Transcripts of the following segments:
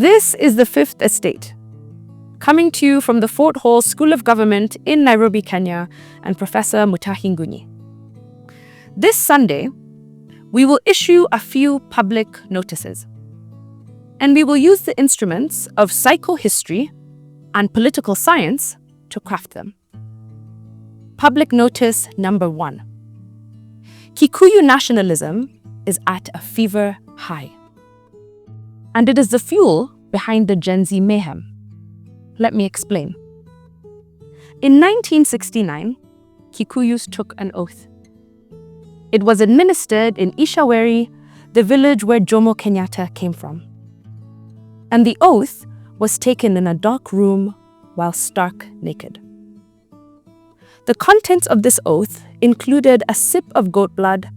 This is the Fifth Estate, coming to you from the Fort Hall School of Government in Nairobi, Kenya, and Professor Mutahi Ngunyi. This Sunday, we will issue a few public notices, and we will use the instruments of psychohistory and political science to craft them. Public notice number 1. Kikuyu nationalism is at a fever high, and it is the fuel behind the GenZ mayhem. Let me explain. In 1969, Kikuyus took an oath. It was administered in Ishaweri, the village where Jomo Kenyatta came from. And the oath was taken in a dark room while stark naked. The contents of this oath included a sip of goat blood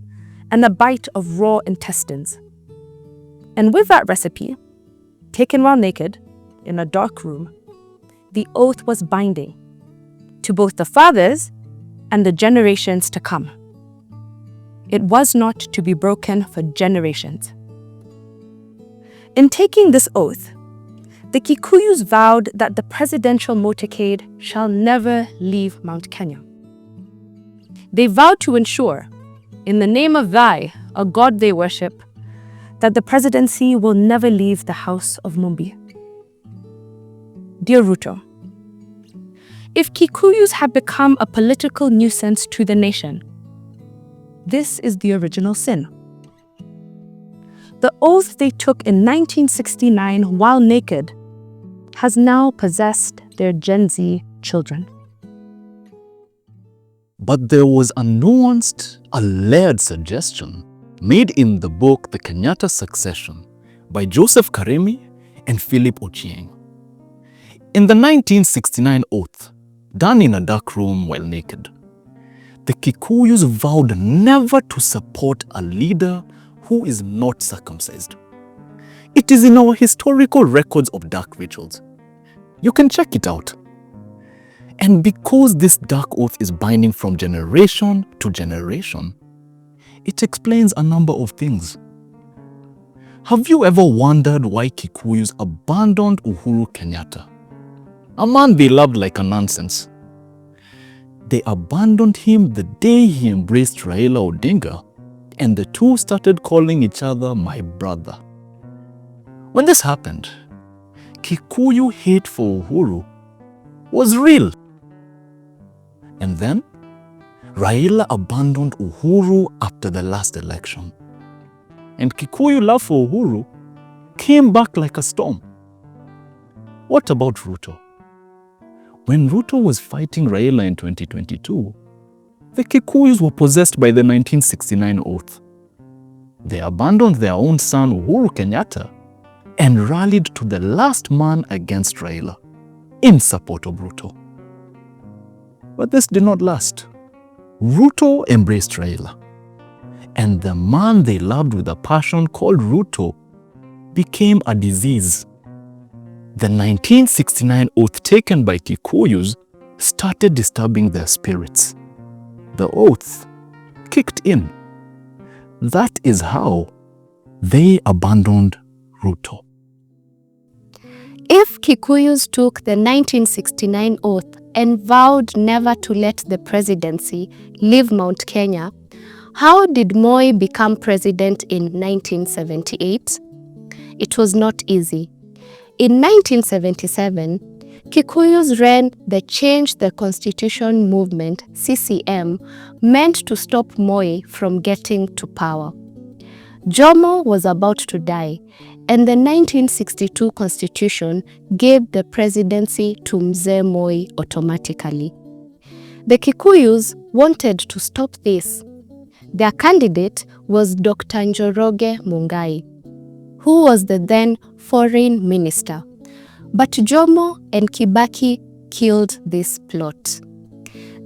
and a bite of raw intestines. And with that recipe, taken while naked, in a dark room, the oath was binding to both the fathers and the generations to come. It was not to be broken for generations. In taking this oath, the Kikuyus vowed that the presidential motorcade shall never leave Mount Kenya. They vowed to ensure, in the name of Thy, a god they worship, that the presidency will never leave the house of Mumbi. Dear Ruto, if Kikuyus have become a political nuisance to the nation, this is the original sin. The oath they took in 1969 while naked has now possessed their Gen Z children. But there was a nuanced, a layered suggestion made in the book The Kenyatta Succession by Joseph Karemi and Philip Ochieng. In the 1969 oath, done in a dark room while naked, the Kikuyus vowed never to support a leader who is not circumcised. It is in our historical records of dark rituals. You can check it out. And because this dark oath is binding from generation to generation, it explains a number of things. Have you ever wondered why Kikuyus abandoned Uhuru Kenyatta, a man they loved like a nonsense? They abandoned him the day he embraced Raila Odinga, and the two started calling each other my brother. When this happened, Kikuyu hate for Uhuru was real. And then, Raila abandoned Uhuru after the last election. And Kikuyu love for Uhuru came back like a storm. What about Ruto? When Ruto was fighting Raila in 2022, the Kikuyus were possessed by the 1969 oath. They abandoned their own son Uhuru Kenyatta and rallied to the last man against Raila in support of Ruto. But this did not last. Ruto embraced Raila, and the man they loved with a passion called Ruto became a disease. The 1969 oath taken by Kikuyus started disturbing their spirits. The oath kicked in. That is how they abandoned Ruto. If Kikuyus took the 1969 oath and vowed never to let the presidency leave Mount Kenya, how did Moi become president in 1978? It was not easy. In 1977, Kikuyus ran the Change the Constitution movement, CCM, meant to stop Moi from getting to power. Jomo was about to die, and the 1962 constitution gave the presidency to Mzee Moi automatically. The Kikuyus wanted to stop this. Their candidate was Dr. Njoroge Mungai, who was the then foreign minister. But Jomo and Kibaki killed this plot.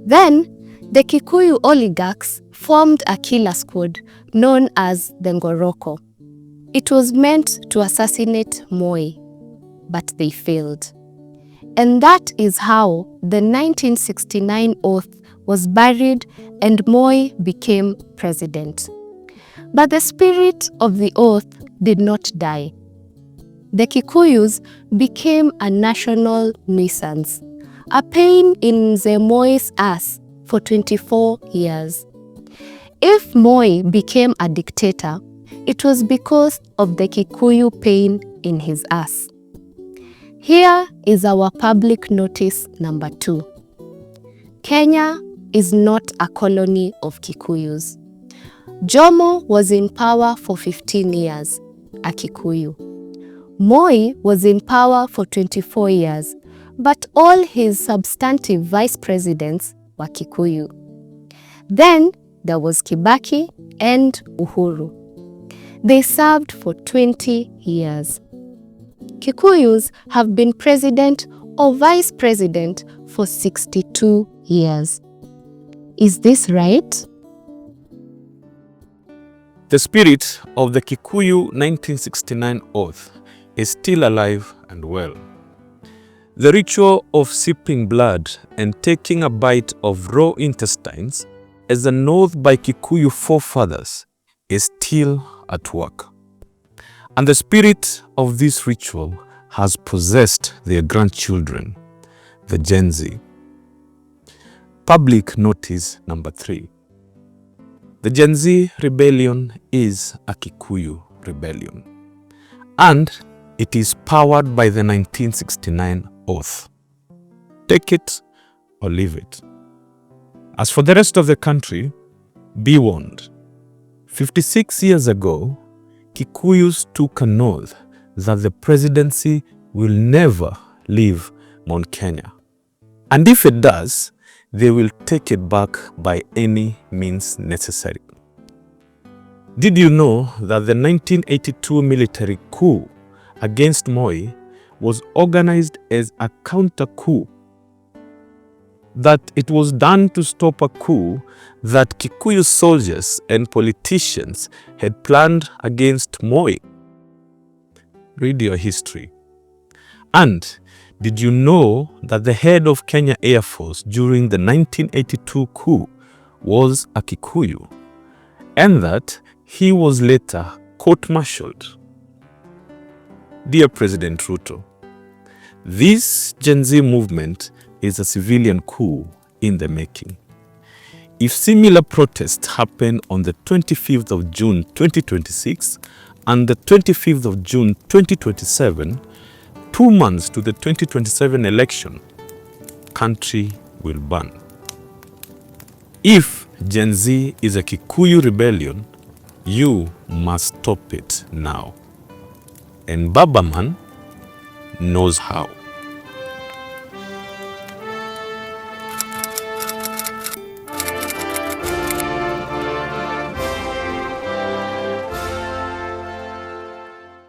Then, the Kikuyu oligarchs formed a killer squad known as the Ngoroko. It was meant to assassinate Moi, but they failed. And that is how the 1969 oath was buried and Moi became president. But the spirit of the oath did not die. the Kikuyus became a national nuisance, a pain in the Moi's ass for 24 years. If Moi became a dictator, it was because of the Kikuyu pain in his ass. Here is our public notice number 2. Kenya is not a colony of Kikuyus. Jomo was in power for 15 years, a Kikuyu. Moi was in power for 24 years, but all his substantive vice presidents were Kikuyu. Then there was Kibaki and Uhuru. They served for 20 years. Kikuyus have been president or vice president for 62 years. Is this right? The spirit of the Kikuyu 1969 oath is still alive and well. The ritual of sipping blood and taking a bite of raw intestines as an oath by Kikuyu forefathers is still at work. And the spirit of this ritual has possessed their grandchildren, the GenZ. Public notice number 3. The GenZ rebellion is a Kikuyu rebellion, and it is powered by the 1969 oath. Take it or leave it. As for the rest of the country, be warned. 56 years ago, Kikuyus took an oath that the presidency will never leave Mount Kenya. And if it does, they will take it back by any means necessary. Did you know that the 1982 military coup against Moi was organized as a counter-coup? That it was done to stop a coup that Kikuyu soldiers and politicians had planned against Moi? Read your history. And did you know that the head of Kenya Air Force during the 1982 coup was a Kikuyu, and that he was later court-martialed? Dear President Ruto, this GenZ movement is a civilian coup in the making. If similar protests happen on the 25th of June 2026 and the 25th of June 2027, 2 months to the 2027 election, country will burn. If GenZ is a Kikuyu rebellion, you must stop it now. And Babaman knows how.